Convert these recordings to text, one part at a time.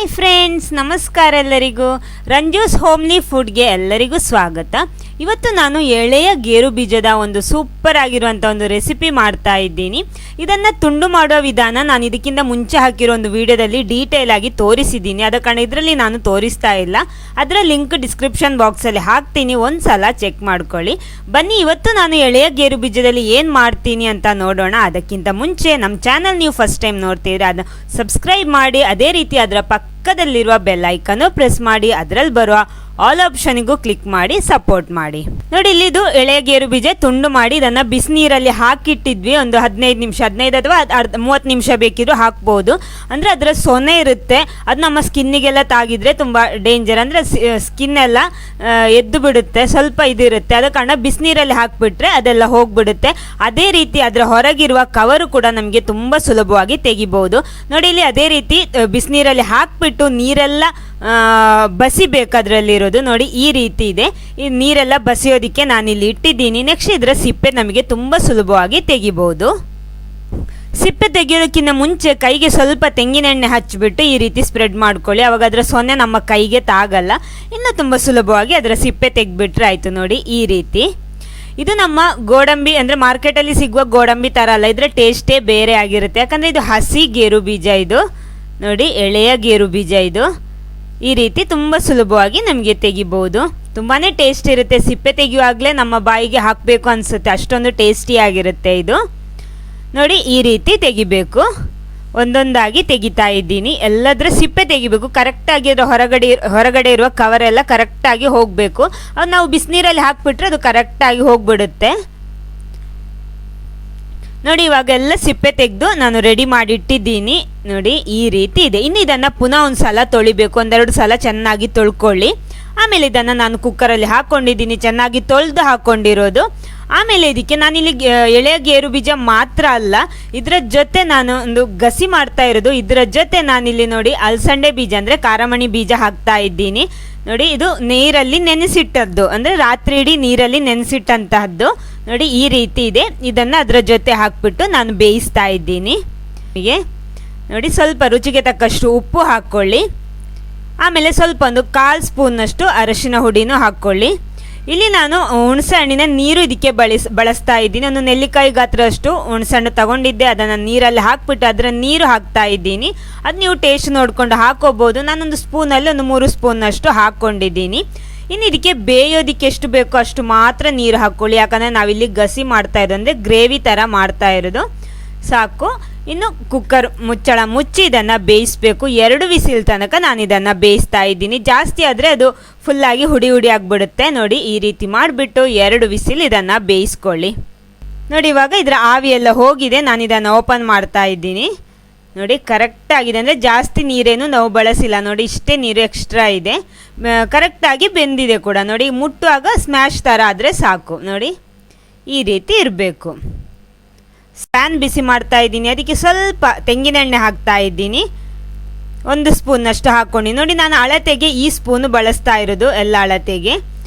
Hi friends, ನಮಸ್ಕಾರ ಎಲ್ಲರಿಗೂ. ರಂಜೂಸ್ homely ಫುಡ್ಗೆ ಎಲ್ಲರಿಗೂ ಸ್ವಾಗತ. ಇವತ್ತು ನಾನು ಎಳೆಯ ಗೇರು ಬೀಜದ ಒಂದು ಸೂಪರ್ ಆಗಿರುವಂಥ ಒಂದು ರೆಸಿಪಿ ಮಾಡ್ತಾ ಇದ್ದೀನಿ. ಇದನ್ನು ತುಂಡು ಮಾಡೋ ವಿಧಾನ ನಾನು ಇದಕ್ಕಿಂತ ಮುಂಚೆ ಹಾಕಿರೋ ಒಂದು ವಿಡಿಯೋದಲ್ಲಿ ಡೀಟೇಲ್ ಆಗಿ ತೋರಿಸಿದ್ದೀನಿ. ಆದ ಕಾರಣ ಇದರಲ್ಲಿ ನಾನು ತೋರಿಸ್ತಾ ಇಲ್ಲ. ಅದರ ಲಿಂಕ್ ಡಿಸ್ಕ್ರಿಪ್ಷನ್ ಬಾಕ್ಸಲ್ಲಿ ಹಾಕ್ತೀನಿ, ಒಂದು ಸಲ ಚೆಕ್ ಮಾಡ್ಕೊಳ್ಳಿ. ಬನ್ನಿ, ಇವತ್ತು ನಾನು ಎಳೆಯ ಗೇರು ಬೀಜದಲ್ಲಿ ಏನು ಮಾಡ್ತೀನಿ ಅಂತ ನೋಡೋಣ. ಅದಕ್ಕಿಂತ ಮುಂಚೆ ನಮ್ಮ ಚಾನಲ್ ನೀವು ಫಸ್ಟ್ ಟೈಮ್ ನೋಡ್ತೀರಾ, ಅದನ್ನು ಸಬ್ಸ್ಕ್ರೈಬ್ ಮಾಡಿ, ಅದೇ ರೀತಿ ಅದರ ಪಕ್ಕದಲ್ಲಿರುವ ಬೆಲ್ ಐಕನ್ನು ಪ್ರೆಸ್ ಮಾಡಿ, ಅದರಲ್ಲಿ ಬರುವ ಆಲ್ ಆಪ್ಷನ್ಗೂ ಕ್ಲಿಕ್ ಮಾಡಿ ಸಪೋರ್ಟ್ ಮಾಡಿ. ನೋಡಿ, ಇಲ್ಲಿದು ಎಳೆಯ ಗೇರು ಬೀಜ ತುಂಡು ಮಾಡಿ ಇದನ್ನು ಬಿಸಿನೀರಲ್ಲಿ ಹಾಕಿಟ್ಟಿದ್ವಿ. ಒಂದು 15 ಅಥವಾ 30 ನಿಮಿಷ ಬೇಕಿದ್ರು ಹಾಕ್ಬೋದು. ಅಂದರೆ ಅದರ ಸೊನೆ ಇರುತ್ತೆ, ಅದು ನಮ್ಮ ಸ್ಕಿನ್ನಿಗೆಲ್ಲ ತಾಗಿದ್ರೆ ತುಂಬ ಡೇಂಜರ್. ಅಂದರೆ ಸ್ಕಿನ್ ಎಲ್ಲ ಎದ್ದು ಬಿಡುತ್ತೆ, ಸ್ವಲ್ಪ ಇದಿರುತ್ತೆ. ಆದ ಕಾರಣ ಬಿಸಿನೀರಲ್ಲಿ ಹಾಕಿಬಿಟ್ರೆ ಅದೆಲ್ಲ ಹೋಗ್ಬಿಡುತ್ತೆ. ಅದೇ ರೀತಿ ಅದರ ಹೊರಗಿರುವ ಕವರು ಕೂಡ ನಮಗೆ ತುಂಬ ಸುಲಭವಾಗಿ ತೆಗಿಬೋದು. ನೋಡಿ, ಇಲ್ಲಿ ಅದೇ ರೀತಿ ಬಿಸಿನೀರಲ್ಲಿ ಹಾಕಿಬಿಟ್ಟು ನೀರೆಲ್ಲ ಬಸಿಬೇಕದ್ರಲ್ಲಿರೋದು. ನೋಡಿ, ಈ ರೀತಿ ಇದೆ. ಈ ನೀರೆಲ್ಲ ಬಸಿಯೋದಕ್ಕೆ ನಾನಿಲ್ಲಿ ಇಟ್ಟಿದ್ದೀನಿ. ನೆಕ್ಸ್ಟ್ ಇದರ ಸಿಪ್ಪೆ ನಮಗೆ ತುಂಬ ಸುಲಭವಾಗಿ ತೆಗಿಬೋದು. ಸಿಪ್ಪೆ ತೆಗೆಯೋದಕ್ಕಿಂತ ಮುಂಚೆ ಕೈಗೆ ಸ್ವಲ್ಪ ತೆಂಗಿನೆಣ್ಣೆ ಹಚ್ಚಿಬಿಟ್ಟು ಈ ರೀತಿ ಸ್ಪ್ರೆಡ್ ಮಾಡ್ಕೊಳ್ಳಿ. ಅವಾಗ ಅದರ ಸೊನ್ನೆ ನಮ್ಮ ಕೈಗೆ ತಾಗಲ್ಲ. ಇನ್ನು ತುಂಬ ಸುಲಭವಾಗಿ ಅದರ ಸಿಪ್ಪೆ ತೆಗೆದ್ಬಿಟ್ರೆ ಆಯಿತು. ನೋಡಿ, ಈ ರೀತಿ. ಇದು ನಮ್ಮ ಗೋಡಂಬಿ, ಅಂದರೆ ಮಾರ್ಕೆಟಲ್ಲಿ ಸಿಗುವ ಗೋಡಂಬಿ ಥರ ಅಲ್ಲ, ಇದರ ಟೇಸ್ಟೇ ಬೇರೆ ಆಗಿರುತ್ತೆ. ಯಾಕಂದರೆ ಇದು ಹಸಿ ಗೇರು ಬೀಜ. ಇದು ನೋಡಿ, ಎಳೆಯ ಗೇರು ಬೀಜ. ಇದು ಈ ರೀತಿ ತುಂಬ ಸುಲಭವಾಗಿ ನಮಗೆ ತೆಗಿಬೋದು. ತುಂಬಾ ಟೇಸ್ಟ್ ಇರುತ್ತೆ. ಸಿಪ್ಪೆ ತೆಗೆಯುವಾಗಲೇ ನಮ್ಮ ಬಾಯಿಗೆ ಹಾಕಬೇಕು ಅನಿಸುತ್ತೆ, ಅಷ್ಟೊಂದು ಟೇಸ್ಟಿಯಾಗಿರುತ್ತೆ ಇದು. ನೋಡಿ, ಈ ರೀತಿ ತೆಗಿಬೇಕು. ಒಂದೊಂದಾಗಿ ತೆಗಿತಾ ಇದ್ದೀನಿ. ಎಲ್ಲದರ ಸಿಪ್ಪೆ ತೆಗಿಬೇಕು ಕರೆಕ್ಟಾಗಿ. ಅದರ ಹೊರಗಡೆ ಇರುವ ಕವರೆಲ್ಲ ಕರೆಕ್ಟಾಗಿ ಹೋಗಬೇಕು. ಅದು ನಾವು ಬಿಸಿನೀರಲ್ಲಿ ಹಾಕಿಬಿಟ್ರೆ ಅದು ಕರೆಕ್ಟಾಗಿ ಹೋಗ್ಬಿಡುತ್ತೆ. ನೋಡಿ, ಇವಾಗೆಲ್ಲ ಸಿಪ್ಪೆ ತೆಗೆದು ನಾನು ರೆಡಿ ಮಾಡಿ ಇಟ್ಟಿದ್ದೀನಿ. ನೋಡಿ, ಈ ರೀತಿ ಇದೆ. ಇನ್ನು ಇದನ್ನು ಪುನಃ ಒಂದು ಸಲ ತೊಳಿಬೇಕು. ಒಂದೆರಡು ಸಲ ಚೆನ್ನಾಗಿ ತೊಳ್ಕೊಳ್ಳಿ. ಆಮೇಲೆ ಇದನ್ನು ನಾನು ಕುಕ್ಕರಲ್ಲಿ ಹಾಕ್ಕೊಂಡಿದ್ದೀನಿ, ಚೆನ್ನಾಗಿ ತೊಳೆದು ಹಾಕ್ಕೊಂಡಿರೋದು. ಆಮೇಲೆ ಇದಕ್ಕೆ ನಾನಿಲ್ಲಿ ಎಳೆಯ ಗೇರು ಬೀಜ ಮಾತ್ರ ಅಲ್ಲ, ಇದರ ಜೊತೆ ನಾನು ಒಂದು ಗಸಿ ಮಾಡ್ತಾ ಇರೋದು. ಇದರ ಜೊತೆ ನಾನಿಲ್ಲಿ ನೋಡಿ ಅಲಸಂಡೆ ಬೀಜ, ಅಂದರೆ ಕಾರಮಣಿ ಬೀಜ ಹಾಕ್ತಾ ಇದ್ದೀನಿ. ನೋಡಿ, ಇದು ನೀರಲ್ಲಿ ನೆನೆಸಿಟ್ಟದ್ದು, ಅಂದರೆ ರಾತ್ರಿ ಇಡೀ ನೀರಲ್ಲಿ ನೆನೆಸಿಟ್ಟಂತಹದ್ದು. ನೋಡಿ, ಈ ರೀತಿ ಇದೆ. ಇದನ್ನು ಅದರ ಜೊತೆ ಹಾಕ್ಬಿಟ್ಟು ನಾನು ಬೇಯಿಸ್ತಾ ಇದ್ದೀನಿ. ಹೀಗೆ ನೋಡಿ, ಸ್ವಲ್ಪ ರುಚಿಗೆ ತಕ್ಕಷ್ಟು ಉಪ್ಪು ಹಾಕ್ಕೊಳ್ಳಿ. ಆಮೇಲೆ ಸ್ವಲ್ಪ ಒಂದು 1/4 ಸ್ಪೂನ್ನಷ್ಟು ಅರಶಿನ ಹುಡಿನೂ ಹಾಕ್ಕೊಳ್ಳಿ. ಇಲ್ಲಿ ನಾನು ಹುಣಸೆ ಹಣ್ಣಿನ ನೀರು ಇದಕ್ಕೆ ಬಳಸ್ತಾ ಇದ್ದೀನಿ. ಒಂದು ನೆಲ್ಲಿಕಾಯಿ ಗಾತ್ರಷ್ಟು ಹುಣಸೆ ಹಣ್ಣು ತಗೊಂಡಿದ್ದೆ, ಅದನ್ನು ನೀರಲ್ಲಿ ಹಾಕ್ಬಿಟ್ಟು ಅದರ ನೀರು ಹಾಕ್ತಾ ಇದ್ದೀನಿ. ಅದು ನೀವು ಟೇಸ್ಟ್ ನೋಡಿಕೊಂಡು ಹಾಕೋಬೋದು. ನಾನೊಂದು ಸ್ಪೂನಲ್ಲಿ ಒಂದು 3 ಸ್ಪೂನ್ನಷ್ಟು ಹಾಕ್ಕೊಂಡಿದ್ದೀನಿ. ಇನ್ನು ಇದಕ್ಕೆ ಬೇಯೋದಕ್ಕೆ ಎಷ್ಟು ಬೇಕೋ ಅಷ್ಟು ಮಾತ್ರ ನೀರು ಹಾಕ್ಕೊಳ್ಳಿ. ಯಾಕಂದರೆ ನಾವಿಲ್ಲಿ ಗಸಿ ಮಾಡ್ತಾ ಇರೋದು, ಅಂದರೆ ಗ್ರೇವಿ ಥರ ಮಾಡ್ತಾ ಇರೋದು. ಸಾಕು. ಇನ್ನು ಕುಕ್ಕರ್ ಮುಚ್ಚಳ ಮುಚ್ಚಿ ಇದನ್ನು ಬೇಯಿಸಬೇಕು. 2 ವಿಸಿಲ್ ತನಕ ನಾನು ಇದನ್ನು ಬೇಯಿಸ್ತಾ ಇದ್ದೀನಿ. ಜಾಸ್ತಿ ಆದರೆ ಅದು ಫುಲ್ಲಾಗಿ ಹುಡಿ ಆಗಿಬಿಡುತ್ತೆ. ನೋಡಿ, ಈ ರೀತಿ ಮಾಡಿಬಿಟ್ಟು 2 ವಿಸಿಲ್ ಇದನ್ನು ಬೇಯಿಸ್ಕೊಳ್ಳಿ. ನೋಡಿ, ಇವಾಗ ಇದರ ಆವಿ ಎಲ್ಲ ಹೋಗಿದೆ. ನಾನು ಇದನ್ನು ಓಪನ್ ಮಾಡ್ತಾ ಇದ್ದೀನಿ. ನೋಡಿ, ಕರೆಕ್ಟಾಗಿದೆ. ಅಂದರೆ ಜಾಸ್ತಿ ನೀರೇನು ನಾವು ಬಳಸಿಲ್ಲ. ನೋಡಿ, ಇಷ್ಟೇ ನೀರು ಎಕ್ಸ್ಟ್ರಾ ಇದೆ. ಕರೆಕ್ಟಾಗಿ ಬೆಂದಿದೆ ಕೂಡ. ನೋಡಿ, ಮುಟ್ಟುವಾಗ ಸ್ಮ್ಯಾಶ್ ಥರ ಆದರೆ ಸಾಕು. ನೋಡಿ, ಈ ರೀತಿ ಇರಬೇಕು. ಪ್ಯಾನ್ ಬಿಸಿ ಮಾಡ್ತಾ ಇದ್ದೀನಿ. ಅದಕ್ಕೆ ಸ್ವಲ್ಪ ತೆಂಗಿನೆಣ್ಣೆ ಹಾಕ್ತಾ ಇದ್ದೀನಿ. 1 ಸ್ಪೂನ್ನಷ್ಟು ಹಾಕ್ಕೊಂಡು. ನೋಡಿ, ನಾನು ಅಳತೆಗೆ ಈ ಸ್ಪೂನು ಬಳಸ್ತಾ ಇರೋದು, ಎಲ್ಲ ಅಳತೆಗೆ.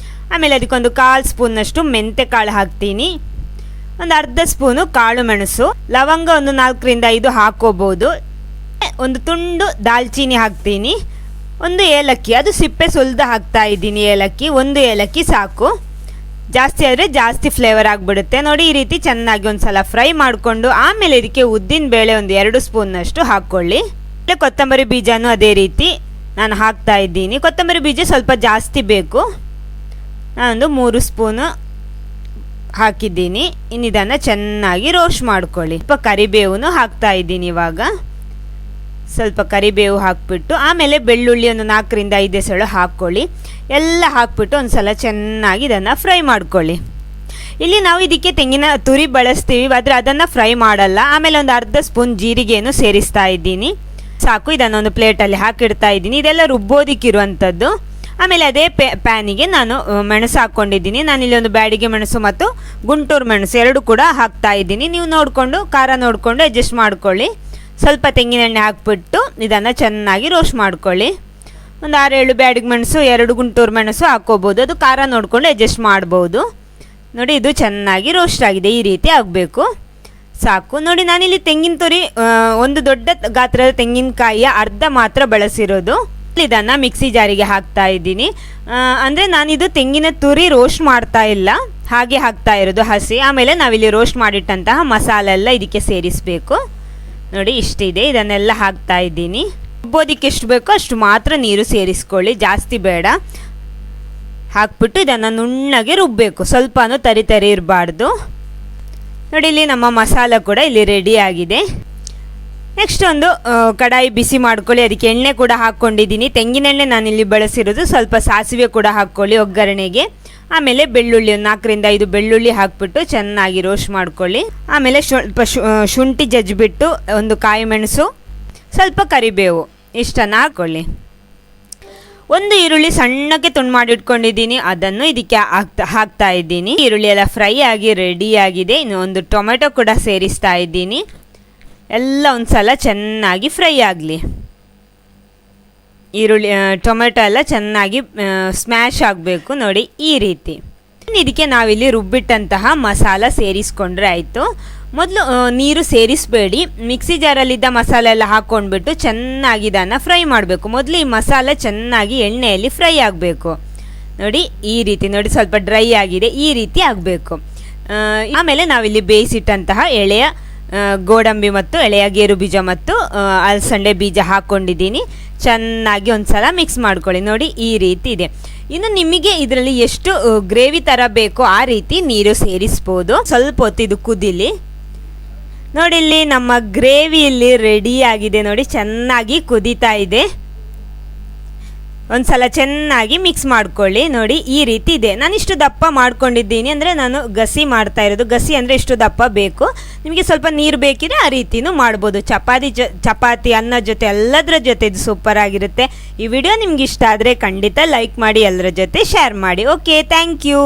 ಆಮೇಲೆ ಅದಕ್ಕೊಂದು 1/4 ಸ್ಪೂನ್ನಷ್ಟು ಮೆಂತೆ ಕಾಳು ಹಾಕ್ತೀನಿ. ಒಂದು ಅರ್ಧ ಸ್ಪೂನು ಕಾಳು ಮೆಣಸು, ಲವಂಗ ಒಂದು 4ರಿಂದ 5 ಹಾಕೋಬೋದು. ಒಂದು ತುಂಡು ದಾಲ್ಚೀನಿ ಹಾಕ್ತೀನಿ. 1 ಏಲಕ್ಕಿ, ಅದು ಸಿಪ್ಪೆ ಸುಲಿದು ಹಾಕ್ತಾ ಇದ್ದೀನಿ. ಏಲಕ್ಕಿ 1 ಏಲಕ್ಕಿ ಸಾಕು. ಜಾಸ್ತಿ ಆದರೆ ಜಾಸ್ತಿ ಫ್ಲೇವರ್ ಆಗಿಬಿಡುತ್ತೆ. ನೋಡಿ, ಈ ರೀತಿ ಚೆನ್ನಾಗಿ ಒಂದು ಸಲ ಫ್ರೈ ಮಾಡಿಕೊಂಡು ಆಮೇಲೆ ಇದಕ್ಕೆ ಉದ್ದಿನ ಬೇಳೆ ಒಂದು 2 ಸ್ಪೂನ್ನಷ್ಟು ಹಾಕ್ಕೊಳ್ಳಿ. ಕೊತ್ತಂಬರಿ ಬೀಜನೂ ಅದೇ ರೀತಿ ನಾನು ಹಾಕ್ತಾ ಇದ್ದೀನಿ. ಕೊತ್ತಂಬರಿ ಬೀಜ ಸ್ವಲ್ಪ ಜಾಸ್ತಿ ಬೇಕು. ನಾನೊಂದು 3 ಸ್ಪೂನು ಹಾಕಿದ್ದೀನಿ. ಇನ್ನು ಇದನ್ನು ಚೆನ್ನಾಗಿ ರೋಸ್ಟ್ ಮಾಡ್ಕೊಳ್ಳಿ. ಸ್ವಲ್ಪ ಕರಿಬೇವು ಹಾಕ್ತಾ ಇದ್ದೀನಿ. ಇವಾಗ ಸ್ವಲ್ಪ ಕರಿಬೇವು ಹಾಕ್ಬಿಟ್ಟು ಆಮೇಲೆ ಬೆಳ್ಳುಳ್ಳಿ ಒಂದು 4ರಿಂದ 5 ಎಸಳು ಹಾಕ್ಕೊಳ್ಳಿ. ಎಲ್ಲ ಹಾಕ್ಬಿಟ್ಟು ಒಂದು ಸಲ ಚೆನ್ನಾಗಿ ಇದನ್ನು ಫ್ರೈ ಮಾಡ್ಕೊಳ್ಳಿ. ಇಲ್ಲಿ ನಾವು ಇದಕ್ಕೆ ತೆಂಗಿನ ತುರಿ ಬಳಸ್ತೀವಿ, ಆದರೆ ಅದನ್ನು ಫ್ರೈ ಮಾಡಲ್ಲ. ಆಮೇಲೆ ಒಂದು ಅರ್ಧ ಸ್ಪೂನ್ ಜೀರಿಗೆಯನ್ನು ಸೇರಿಸ್ತಾ ಇದ್ದೀನಿ. ಸಾಕು. ಇದನ್ನೊಂದು ಪ್ಲೇಟಲ್ಲಿ ಹಾಕಿಡ್ತಾ ಇದ್ದೀನಿ. ಇದೆಲ್ಲ ರುಬ್ಬೋದಿಕ್ಕಿರುವಂಥದ್ದು. ಆಮೇಲೆ ಅದೇ ಪ್ಯಾನಿಗೆ ನಾನು ಮೆಣಸು ಹಾಕ್ಕೊಂಡಿದ್ದೀನಿ. ನಾನಿಲ್ಲಿ ಒಂದು ಬ್ಯಾಡಿಗೆ ಮೆಣಸು ಮತ್ತು ಗುಂಟೂರು ಮೆಣಸು 2 ಕೂಡ ಹಾಕ್ತಾ ಇದ್ದೀನಿ. ನೀವು ನೋಡಿಕೊಂಡು ಖಾರ ನೋಡಿಕೊಂಡು ಅಡ್ಜಸ್ಟ್ ಮಾಡ್ಕೊಳ್ಳಿ. ಸ್ವಲ್ಪ ತೆಂಗಿನೆಣ್ಣೆ ಹಾಕ್ಬಿಟ್ಟು ಇದನ್ನು ಚೆನ್ನಾಗಿ ರೋಸ್ಟ್ ಮಾಡ್ಕೊಳ್ಳಿ. ಒಂದು 6-7 ಬ್ಯಾಡಿಗೆ ಮೆಣಸು, 2 ಗುಂಟೂರು ಮೆಣಸು ಹಾಕ್ಕೋಬೋದು. ಅದು ಖಾರ ನೋಡಿಕೊಂಡು ಅಡ್ಜಸ್ಟ್ ಮಾಡ್ಬೋದು. ನೋಡಿ, ಇದು ಚೆನ್ನಾಗಿ ರೋಸ್ಟ್ ಆಗಿದೆ. ಈ ರೀತಿ ಆಗಬೇಕು. ಸಾಕು. ನೋಡಿ ನಾನಿಲ್ಲಿ ತೆಂಗಿನ ತುರಿ ಒಂದು ದೊಡ್ಡ ಗಾತ್ರದ ತೆಂಗಿನಕಾಯಿಯ ಅರ್ಧ ಮಾತ್ರ ಬಳಸಿರೋದು. ಇದನ್ನು ಮಿಕ್ಸಿ ಜಾರಿಗೆ ಹಾಕ್ತಾ ಇದ್ದೀನಿ. ಅಂದರೆ ನಾನಿದು ತೆಂಗಿನ ತುರಿ ರೋಸ್ಟ್ ಮಾಡ್ತಾ ಇಲ್ಲ, ಹಾಗೆ ಹಾಕ್ತಾ ಇರೋದು ಹಸಿ. ಆಮೇಲೆ ನಾವಿಲ್ಲಿ ರೋಸ್ಟ್ ಮಾಡಿಟ್ಟಂತಹ ಮಸಾಲೆ ಎಲ್ಲ ಇದಕ್ಕೆ ಸೇರಿಸಬೇಕು. ನೋಡಿ ಇಷ್ಟಿದೆ, ಇದನ್ನೆಲ್ಲ ಹಾಕ್ತಾ ಇದ್ದೀನಿ. ರುಬ್ಬೋದಕ್ಕೆ ಎಷ್ಟು ಬೇಕೋ ಅಷ್ಟು ಮಾತ್ರ ನೀರು ಸೇರಿಸ್ಕೊಳ್ಳಿ, ಜಾಸ್ತಿ ಬೇಡ. ಹಾಕ್ಬಿಟ್ಟು ಇದನ್ನು ನುಣ್ಣಗೆ ರುಬ್ಬಬೇಕು, ಸ್ವಲ್ಪನೂ ತರಿ ತರಿ ಇರಬಾರ್ದು. ನೋಡಿ ಇಲ್ಲಿ ನಮ್ಮ ಮಸಾಲ ಕೂಡ ಇಲ್ಲಿ ರೆಡಿ ಆಗಿದೆ. ನೆಕ್ಸ್ಟ್ ಒಂದು ಕಡಾಯಿ ಬಿಸಿ ಮಾಡ್ಕೊಳ್ಳಿ, ಅದಕ್ಕೆ ಎಣ್ಣೆ ಕೂಡ ಹಾಕ್ಕೊಂಡಿದ್ದೀನಿ. ತೆಂಗಿನೆಣ್ಣೆ ನಾನಿಲ್ಲಿ ಬಳಸಿರೋದು. ಸ್ವಲ್ಪ ಸಾಸಿವೆ ಕೂಡ ಹಾಕ್ಕೊಳ್ಳಿ ಒಗ್ಗರಣೆಗೆ. ಆಮೇಲೆ ಬೆಳ್ಳುಳ್ಳಿ, 4 ರಿಂದ 5 ಬೆಳ್ಳುಳ್ಳಿ ಹಾಕ್ಬಿಟ್ಟು ಚೆನ್ನಾಗಿ ರೋಸ್ಟ್ ಮಾಡ್ಕೊಳ್ಳಿ. ಆಮೇಲೆ ಸ್ವಲ್ಪ ಶುಂಠಿ ಜಜ್ಜಿಬಿಟ್ಟು, ಒಂದು ಕಾಯಿ ಮೆಣಸು, ಸ್ವಲ್ಪ ಕರಿಬೇವು ಇಷ್ಟನ್ನು ಹಾಕ್ಕೊಳ್ಳಿ. ಒಂದು ಈರುಳ್ಳಿ ಸಣ್ಣಕ್ಕೆ ತುಂಡು ಮಾಡಿ ಇಟ್ಕೊಂಡಿದ್ದೀನಿ, ಅದನ್ನು ಇದಕ್ಕೆ ಹಾಕ್ತಾ ಇದ್ದೀನಿ. ಈರುಳ್ಳಿ ಎಲ್ಲ ಫ್ರೈ ಆಗಿ ರೆಡಿ ಆಗಿದೆ. ಇನ್ನು ಒಂದು ಟೊಮೆಟೊ ಕೂಡ ಸೇರಿಸ್ತಾ ಇದ್ದೀನಿ. ಎಲ್ಲ ಒಂದು ಸಲ ಚೆನ್ನಾಗಿ ಫ್ರೈ ಆಗಲಿ. ಈರುಳ್ಳಿ ಟೊಮೆಟೊ ಎಲ್ಲ ಚೆನ್ನಾಗಿ ಸ್ಮ್ಯಾಶ್ ಆಗಬೇಕು. ನೋಡಿ ಈ ರೀತಿ. ಇದಕ್ಕೆ ನಾವಿಲ್ಲಿ ರುಬ್ಬಿಟ್ಟಂತಹ ಮಸಾಲ ಸೇರಿಸ್ಕೊಂಡ್ರೆ ಆಯಿತು. ಮೊದಲು ನೀರು ಸೇರಿಸಬೇಡಿ, ಮಿಕ್ಸಿ ಜಾರಲ್ಲಿದ್ದ ಮಸಾಲೆ ಎಲ್ಲ ಹಾಕ್ಕೊಂಡ್ಬಿಟ್ಟು ಚೆನ್ನಾಗಿ ಇದನ್ನು ಫ್ರೈ ಮಾಡಬೇಕು. ಮೊದಲು ಈ ಮಸಾಲೆ ಚೆನ್ನಾಗಿ ಎಣ್ಣೆಯಲ್ಲಿ ಫ್ರೈ ಆಗಬೇಕು. ನೋಡಿ ಈ ರೀತಿ. ನೋಡಿ ಸ್ವಲ್ಪ ಡ್ರೈ ಆಗಿದೆ, ಈ ರೀತಿ ಆಗಬೇಕು. ಆಮೇಲೆ ನಾವಿಲ್ಲಿ ಬೇಯಿಸಿಟ್ಟಂತಹ ಎಳೆಯ ಗೋಡಂಬಿ ಮತ್ತು ಎಳೆಯ ಗೇರು ಬೀಜ ಮತ್ತು ಅಲಸಂಡೆ ಬೀಜ ಹಾಕ್ಕೊಂಡಿದ್ದೀನಿ. ಚೆನ್ನಾಗಿ ಒಂದು ಸಲ ಮಿಕ್ಸ್ ಮಾಡ್ಕೊಳ್ಳಿ. ನೋಡಿ ಈ ರೀತಿ ಇದೆ. ಇನ್ನು ನಿಮಗೆ ಇದರಲ್ಲಿ ಎಷ್ಟು ಗ್ರೇವಿ ಥರ ಬೇಕೋ ಆ ರೀತಿ ನೀರು ಸೇರಿಸ್ಬೋದು. ಸ್ವಲ್ಪ ಹೊತ್ತು ಇದು ಕುದಿಲಿ. ನೋಡಿ ಇಲ್ಲಿ ನಮ್ಮ ಗ್ರೇವಿ ಇಲ್ಲಿ ರೆಡಿ ಆಗಿದೆ. ನೋಡಿ ಚೆನ್ನಾಗಿ ಕುದೀತಾ ಇದೆ. ಒಂದು ಸಲ ಚೆನ್ನಾಗಿ ಮಿಕ್ಸ್ ಮಾಡ್ಕೊಳ್ಳಿ. ನೋಡಿ ಈ ರೀತಿ ಇದೆ. ನಾನು ಇಷ್ಟು ದಪ್ಪ ಮಾಡ್ಕೊಂಡಿದ್ದೀನಿ, ಅಂದರೆ ನಾನು ಗಸಿ ಮಾಡ್ತಾ ಇರೋದು. ಗಸಿ ಅಂದರೆ ಇಷ್ಟು ದಪ್ಪ ಬೇಕು. ನಿಮಗೆ ಸ್ವಲ್ಪ ನೀರು ಬೇಕಿದ್ರೆ ಆ ರೀತಿನೂ ಮಾಡ್ಬೋದು. ಚಪಾತಿ ಅನ್ನ ಜೊತೆ ಎಲ್ಲದರ ಜೊತೆ ಇದು ಸೂಪರ್ ಆಗಿರುತ್ತೆ. ಈ ವಿಡಿಯೋ ನಿಮ್ಗೆ ಇಷ್ಟ ಆದರೆ ಖಂಡಿತ ಲೈಕ್ ಮಾಡಿ, ಎಲ್ಲರ ಜೊತೆ ಶೇರ್ ಮಾಡಿ. Okay, thank you.